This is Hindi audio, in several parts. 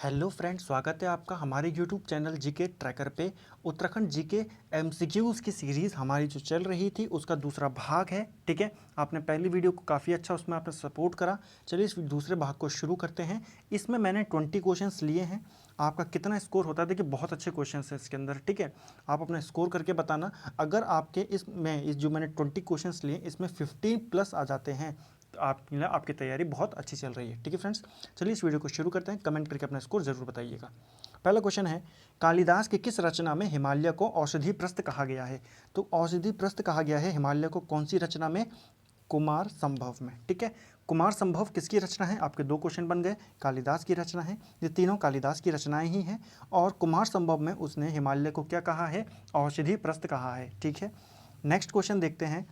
हेलो फ्रेंड्स, स्वागत है आपका हमारे यूट्यूब चैनल जीके ट्रैकर पे। उत्तराखंड जीके एमसीक्यूज़ की सीरीज़ हमारी जो चल रही थी उसका दूसरा भाग है। ठीक है, आपने पहली वीडियो को काफ़ी अच्छा उसमें आपने सपोर्ट करा। चलिए इस दूसरे भाग को शुरू करते हैं। इसमें मैंने 20 क्वेश्चंस लिए हैं। आपका कितना स्कोर होता है देखिए, बहुत अच्छे क्वेश्चंस हैं इसके अंदर। ठीक है, आप अपना स्कोर करके बताना। अगर आपके इस जो मैंने 20 क्वेश्चंस लिए इसमें 15 प्लस आ जाते हैं तो आपकी तैयारी बहुत अच्छी चल रही है। ठीक है फ्रेंड्स, चलिए इस वीडियो को शुरू करते हैं। कमेंट करके अपना स्कोर जरूर बताइएगा। पहला क्वेश्चन है, कालिदास की किस रचना में हिमालय को औषधि प्रस्थ कहा गया है? तो औषधि प्रस्थ कहा गया है हिमालय को कौन सी रचना में? कुमार संभव में। ठीक है, कुमार संभव किसकी रचना है? आपके दो क्वेश्चन बन गए। कालिदास की रचना है, ये तीनों कालिदास की रचनाएं ही हैं। और कुमार संभव में उसने हिमालय को क्या कहा है? औषधि प्रस्थ कहा है। ठीक है, नेक्स्ट क्वेश्चन देखते हैं।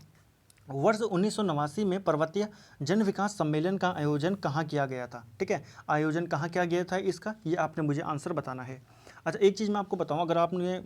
वर्ष 1989 में पर्वतीय जन विकास सम्मेलन का आयोजन कहाँ किया गया था? ठीक है, आयोजन कहाँ किया गया था इसका, ये आपने मुझे आंसर बताना है। अच्छा, एक चीज़ मैं आपको बताऊं, अगर आपने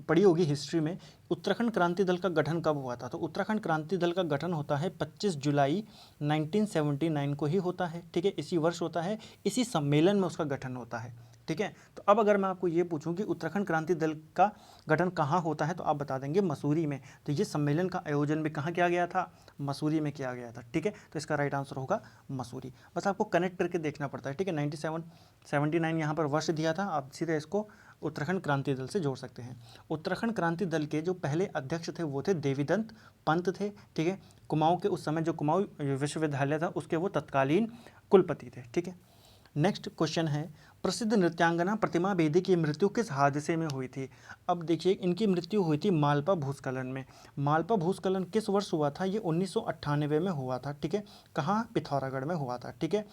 पढ़ी होगी हिस्ट्री में, उत्तराखंड क्रांति दल का गठन कब हुआ था? तो उत्तराखंड क्रांति दल का गठन होता है 25 जुलाई 1979 को ही होता है। ठीक है, इसी वर्ष होता है, इसी सम्मेलन में उसका गठन होता है। ठीक है, तो अब अगर मैं आपको ये पूछूं कि उत्तराखंड क्रांति दल का गठन कहाँ होता है तो आप बता देंगे मसूरी में। तो ये सम्मेलन का आयोजन भी कहाँ किया गया था? मसूरी में किया गया था। ठीक है, तो इसका राइट आंसर होगा मसूरी। बस आपको कनेक्ट करके देखना पड़ता है। ठीक है, 79 यहाँ पर वर्ष दिया था, आप सीधे इसको उत्तराखंड क्रांति दल से जोड़ सकते हैं। उत्तराखंड क्रांति दल के जो पहले अध्यक्ष थे वो थे देवीदत्त पंत थे। ठीक है, कुमाऊं के उस समय जो कुमाऊं विश्वविद्यालय था उसके वो तत्कालीन कुलपति थे। ठीक है, नेक्स्ट क्वेश्चन है, प्रसिद्ध नृत्यांगना प्रतिमा बेदी की मृत्यु किस हादसे में हुई थी? अब देखिए, इनकी मृत्यु हुई थी मालपा भूस्खलन में। मालपा भूस्खलन किस वर्ष हुआ था? ये 1998 में हुआ था। ठीक है, कहाँ? पिथौरागढ़ में हुआ था। ठीक है,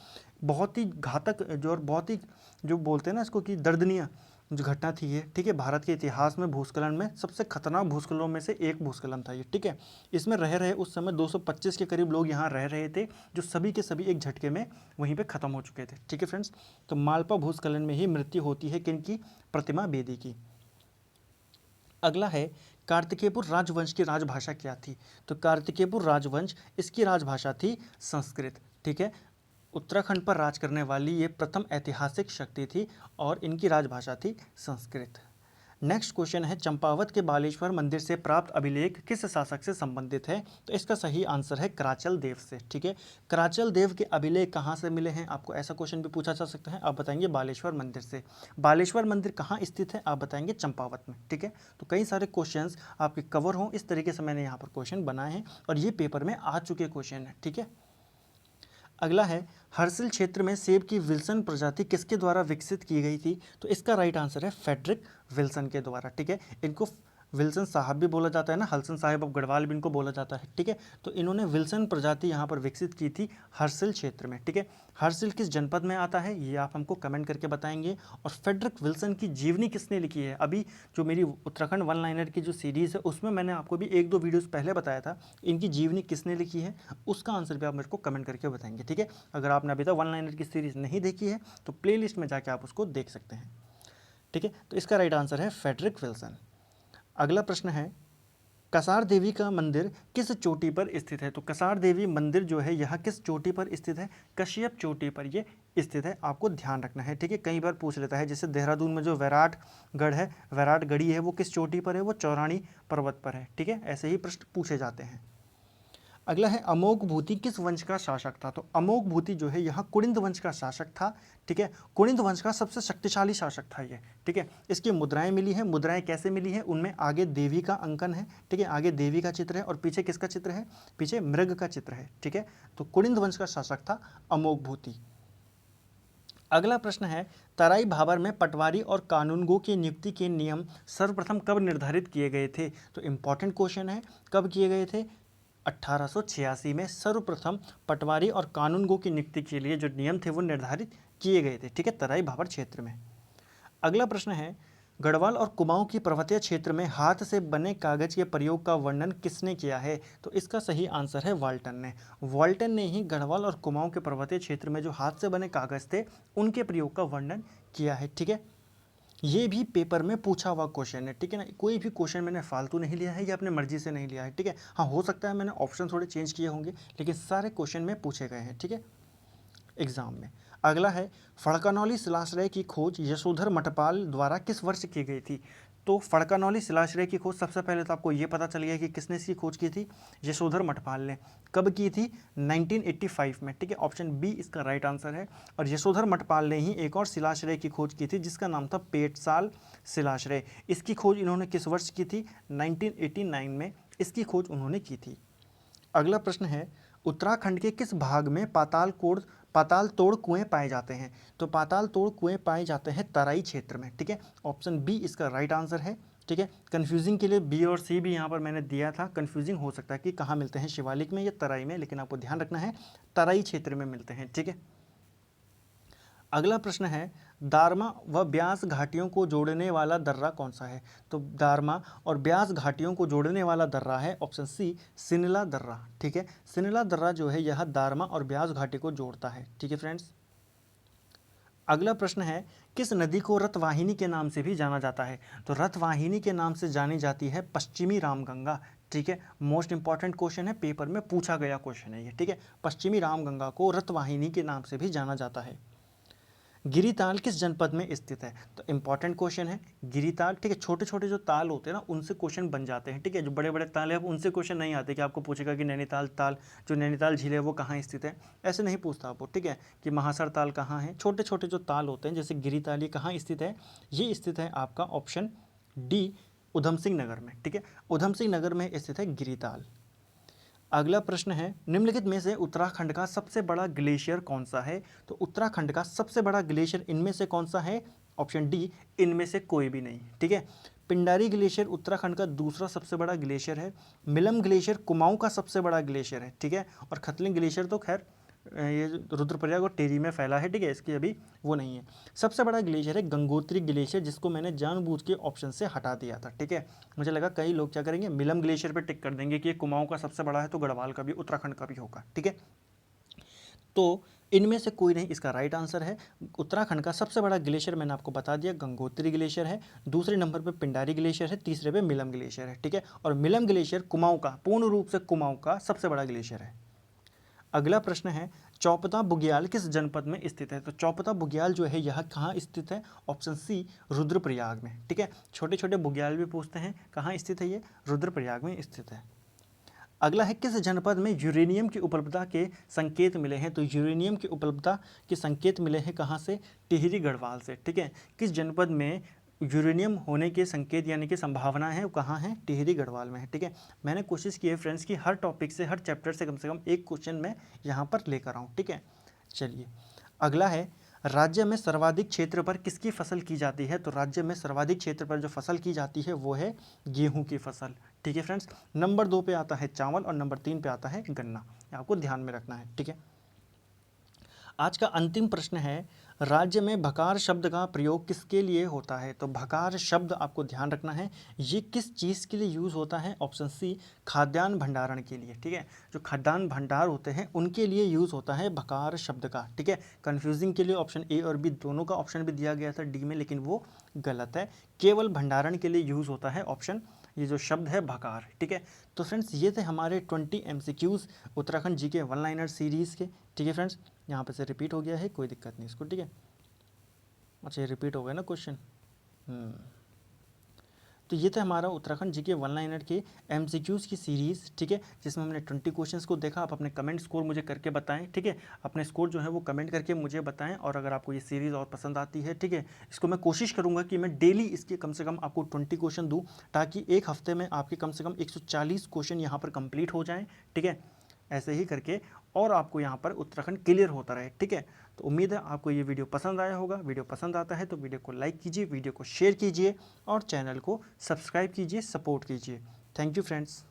बहुत ही घातक जो और बहुत ही जो बोलते हैं ना इसको कि दर्दनीय जो घटना थी ये। ठीक है, भारत के इतिहास में भूस्खलन में सबसे खतरनाक भूस्खलनों में से एक भूस्खलन था ये। ठीक है, इसमें रह रहे उस समय 225 के करीब लोग यहाँ रह रहे थे, जो सभी के सभी एक झटके में वहीं पे ख़त्म हो चुके थे। ठीक है फ्रेंड्स, तो मालपा भूस्खलन में ही मृत्यु होती है किनकी? प्रतिमा बेदी की। अगला है, कार्तिकेयपुर राजवंश की राजभाषा क्या थी? तो कार्तिकेयपुर राजवंश, इसकी राजभाषा थी संस्कृत। ठीक है, उत्तराखंड पर राज करने वाली ये प्रथम ऐतिहासिक शक्ति थी और इनकी राजभाषा थी संस्कृत। नेक्स्ट क्वेश्चन है, चंपावत के बालेश्वर मंदिर से प्राप्त अभिलेख किस शासक से संबंधित है? तो इसका सही आंसर है कराचल देव से। ठीक है, कराचल देव के अभिलेख कहाँ से मिले हैं? आपको ऐसा क्वेश्चन भी पूछा जा सकता है, आप बताएंगे बालेश्वर मंदिर से। बालेश्वर मंदिर कहाँ स्थित है? आप बताएंगे चंपावत में। ठीक है, तो कई सारे क्वेश्चंस आपके कवर हों इस तरीके से मैंने यहाँ पर क्वेश्चन बनाए हैं और ये पेपर में आ चुके क्वेश्चन हैं। ठीक है, अगला है, हर्सिल क्षेत्र में सेब की विल्सन प्रजाति किसके द्वारा विकसित की गई थी? तो इसका राइट आंसर है फेडरिक विल्सन के द्वारा। ठीक है, इनको विल्सन साहब भी बोला जाता है ना, हल्सन साहिब ऑफ गढ़वाल भी इनको बोला जाता है। ठीक है, तो इन्होंने विल्सन प्रजाति यहाँ पर विकसित की थी हर्सिल क्षेत्र में। ठीक है, हर्सिल किस जनपद में आता है ये आप हमको कमेंट करके बताएंगे। और फेडरिक विल्सन की जीवनी किसने लिखी है? अभी जो मेरी उत्तराखंड वन लाइनर की जो सीरीज़ है उसमें मैंने आपको भी एक दो वीडियोज़ पहले बताया था, इनकी जीवनी किसने लिखी है, उसका आंसर भी आप मेरे को कमेंट करके बताएंगे। ठीक है, अगर आपने अभी तक वन लाइनर की सीरीज़ नहीं देखी है तो प्लेलिस्ट में जाके आप उसको देख सकते हैं। ठीक है, तो इसका राइट आंसर है फेडरिक विल्सन। अगला प्रश्न है, कसार देवी का मंदिर किस चोटी पर स्थित है? तो कसार देवी मंदिर जो है यह किस चोटी पर स्थित है? कश्यप चोटी पर ये स्थित है, आपको ध्यान रखना है। ठीक है, कई बार पूछ लेता है, जैसे देहरादून में जो वैराटगढ़ है, वैराटगढ़ी है, वो किस चोटी पर है? वो चौरानी पर्वत पर है। ठीक है, ऐसे ही प्रश्न पूछे जाते हैं। अगला है, अमोघ भूति किस वंश का शासक था? तो अमोघ भूति जो है यहाँ कुणिंद वंश का शासक था। ठीक है, कुणिंद वंश का सबसे शक्तिशाली शासक था ये। ठीक है, इसकी मुद्राएं मिली हैं। मुद्राएं कैसे मिली हैं? उनमें आगे देवी का अंकन है। ठीक है, आगे देवी का चित्र है और पीछे किसका चित्र है? पीछे मृग का चित्र है। ठीक है, तो कुणिंद वंश का शासक था अमोघ भूति। अगला प्रश्न है, तराई भाबर में पटवारी और कानूनगो की नियुक्ति के नियम सर्वप्रथम कब निर्धारित किए गए थे? तो इंपॉर्टेंट क्वेश्चन है, कब किए गए थे? 1886 में सर्वप्रथम पटवारी और कानूनगो की नियुक्ति के लिए जो नियम थे वो निर्धारित किए गए थे। ठीक है, तराई भाबर क्षेत्र में। अगला प्रश्न है, गढ़वाल और कुमाऊं की पर्वतीय क्षेत्र में हाथ से बने कागज के प्रयोग का वर्णन किसने किया है? तो इसका सही आंसर है वाल्टन ने। वाल्टन ने ही गढ़वाल और कुमाऊं के पर्वतीय क्षेत्र में जो हाथ से बने कागज थे उनके प्रयोग का वर्णन किया है। ठीक है, ये भी पेपर में पूछा हुआ क्वेश्चन है। ठीक है ना, कोई भी क्वेश्चन मैंने फालतू नहीं लिया है या अपने मर्जी से नहीं लिया है। ठीक है, हाँ हो सकता है मैंने ऑप्शन थोड़े चेंज किए होंगे लेकिन सारे क्वेश्चन में पूछे गए हैं। ठीक है, एग्जाम में। अगला है फड़कानौली शिलाश्रय की खोज यशोधर मठपाल द्वारा किस वर्ष की गई थी। तो फड़कानौली शिलाश्रय की खोज सबसे पहले तो आपको ये पता चल गया कि किसने इसकी खोज की थी, यशोधर मठपाल ने। कब की थी, 1985 में, ठीक है। ऑप्शन बी इसका राइट आंसर है। और यशोधर मठपाल ने ही एक और शिलाश्रय की खोज की थी जिसका नाम था पेटसाल शिलाश्रय। इसकी खोज इन्होंने किस वर्ष की थी, 1989 में इसकी खोज उन्होंने की थी। अगला प्रश्न है उत्तराखंड के किस भाग में पाताल तोड़ कुएं पाए जाते हैं। तो पाताल तोड़ कुएं पाए जाते हैं तराई क्षेत्र में, ठीक है। ऑप्शन बी इसका राइट आंसर है, ठीक है। कंफ्यूजिंग के लिए बी और सी भी यहाँ पर मैंने दिया था, कंफ्यूजिंग हो सकता है कि कहाँ मिलते हैं, शिवालिक में या तराई में, लेकिन आपको ध्यान रखना है तराई क्षेत्र में मिलते हैं, ठीक है। अगला प्रश्न है दारमा व ब्यास घाटियों को जोड़ने वाला दर्रा कौन सा है। तो दारमा और ब्यास घाटियों को जोड़ने वाला दर्रा है ऑप्शन सी सिनला दर्रा, ठीक है। सिनला दर्रा जो है यह दारमा और ब्यास घाटी को जोड़ता है, ठीक है फ्रेंड्स। अगला प्रश्न है किस नदी को रतवाहिनी के नाम से भी जाना जाता है। तो रतवाहिनी के नाम से जानी जाती है पश्चिमी रामगंगा, ठीक है। मोस्ट इंपॉर्टेंट क्वेश्चन है, पेपर में पूछा गया क्वेश्चन है ये, ठीक है। पश्चिमी रामगंगा को रतवाहिनी के नाम से भी जाना जाता है। गिरिताल किस जनपद में स्थित है। तो इंपॉर्टेंट क्वेश्चन है गिरिताल, ठीक है। छोटे छोटे जो ताल होते हैं ना उनसे क्वेश्चन बन जाते हैं, ठीक है। जो बड़े बड़े ताल है उनसे क्वेश्चन नहीं आते कि आपको पूछेगा कि नैनीताल ताल, जो नैनीताल झील है वो कहाँ स्थित है, ऐसे नहीं पूछता आपको, ठीक है। कि महासर ताल कहाँ है, छोटे छोटे जो ताल होते हैं जैसे गिरिताल ये कहाँ स्थित है, ये स्थित है आपका ऑप्शन डी उधम सिंह नगर में, ठीक है। उधम सिंह नगर में स्थित है गिरिताल। अगला प्रश्न है निम्नलिखित में से उत्तराखंड का सबसे बड़ा ग्लेशियर कौन सा है। तो उत्तराखंड का सबसे बड़ा ग्लेशियर इनमें से कौन सा है, ऑप्शन डी इनमें से कोई भी नहीं, ठीक है। पिंडारी ग्लेशियर उत्तराखंड का दूसरा सबसे बड़ा ग्लेशियर है। मिलम ग्लेशियर कुमाऊं का सबसे बड़ा ग्लेशियर है, ठीक है। और खतलिंग ग्लेशियर तो खैर ये रुद्रप्रयाग और टेरी में फैला है, ठीक है, इसकी अभी वो नहीं है। सबसे बड़ा ग्लेशियर है गंगोत्री ग्लेशियर, जिसको मैंने जानबूझ के ऑप्शन से हटा दिया था, ठीक है। मुझे लगा कई लोग क्या करेंगे, मिलम ग्लेशियर पे टिक कर देंगे कि ये कुमाऊं का सबसे बड़ा है तो गढ़वाल का भी, उत्तराखंड का भी होगा, ठीक है। तो इनमें से कोई नहीं इसका राइट आंसर है। उत्तराखंड का सबसे बड़ा ग्लेशियर मैंने आपको बता दिया गंगोत्री ग्लेशियर है, दूसरे नंबर पे पिंडारी ग्लेशियर है, तीसरे पे मिलम ग्लेशियर है, ठीक है। और मिलम ग्लेशियर कुमाऊं का, पूर्ण रूप से कुमाऊं का सबसे बड़ा ग्लेशियर है। अगला प्रश्न है चौपता बुग्याल किस जनपद में स्थित है। तो चौपता बुग्याल जो है यह कहाँ स्थित है, ऑप्शन सी रुद्रप्रयाग में, ठीक है। छोटे छोटे बुग्याल भी पूछते हैं, कहाँ स्थित है ये, रुद्रप्रयाग में स्थित है। अगला है किस जनपद में यूरेनियम की उपलब्धता के संकेत मिले हैं। तो यूरेनियम की उपलब्धता के संकेत मिले हैं कहाँ से, टिहरी गढ़वाल से, ठीक है। किस जनपद में यूरेनियम होने के संकेत यानी कि संभावना है वो कहाँ है, टिहरी गढ़वाल में है, ठीक है। मैंने कोशिश की है फ्रेंड्स कि हर टॉपिक से, हर चैप्टर से कम एक क्वेश्चन मैं यहाँ पर लेकर आऊँ, ठीक है। चलिए अगला है राज्य में सर्वाधिक क्षेत्र पर किसकी फसल की जाती है। तो राज्य में सर्वाधिक क्षेत्र पर जो फसल की जाती है वो है गेहूं की फसल, ठीक है फ्रेंड्स। नंबर 2 पे आता है चावल और नंबर 3 पे आता है गन्ना, आपको ध्यान में रखना है, ठीक है। आज का अंतिम प्रश्न है राज्य में भकार शब्द का प्रयोग किसके लिए होता है। तो भकार शब्द आपको ध्यान रखना है, ये किस चीज़ के लिए यूज़ होता है, ऑप्शन सी खाद्यान्न भंडारण के लिए, ठीक है। जो खाद्यान्न भंडार होते हैं उनके लिए यूज़ होता है भकार शब्द का, ठीक है। कन्फ्यूजिंग के लिए ऑप्शन ए और बी दोनों का ऑप्शन भी दिया गया था डी में, लेकिन वो गलत है। केवल भंडारण के लिए यूज़ होता है ऑप्शन, ये जो शब्द है भकार, ठीक है। तो फ्रेंड्स ये थे हमारे 20 MCQs Uttarakhand GK one liner series के, ठीक है फ्रेंड्स। यहाँ पे से रिपीट हो गया है, कोई दिक्कत नहीं इसको, ठीक है। अच्छा ये रिपीट हो गया ना क्वेश्चन। तो ये था हमारा उत्तराखंड जीके वन लाइनर के MCQs की सीरीज़, ठीक है, जिसमें हमने 20 क्वेश्चंस को देखा। आप अपने कमेंट स्कोर मुझे करके बताएं, ठीक है। अपने स्कोर जो है वो कमेंट करके मुझे बताएं। और अगर आपको ये सीरीज़ और पसंद आती है, ठीक है, इसको मैं कोशिश करूँगा कि मैं डेली इसके कम से कम आपको 20 क्वेश्चन दूँ, ताकि एक हफ्ते में आपके कम से कम 140 क्वेश्चन यहाँ पर कंप्लीट हो जाएँ, ठीक है। ऐसे ही करके और आपको यहाँ पर उत्तराखंड क्लियर होता रहे, ठीक है। तो उम्मीद है आपको ये वीडियो पसंद आया होगा। वीडियो पसंद आता है तो वीडियो को लाइक कीजिए, वीडियो को शेयर कीजिए और चैनल को सब्सक्राइब कीजिए, सपोर्ट कीजिए। Thank you friends.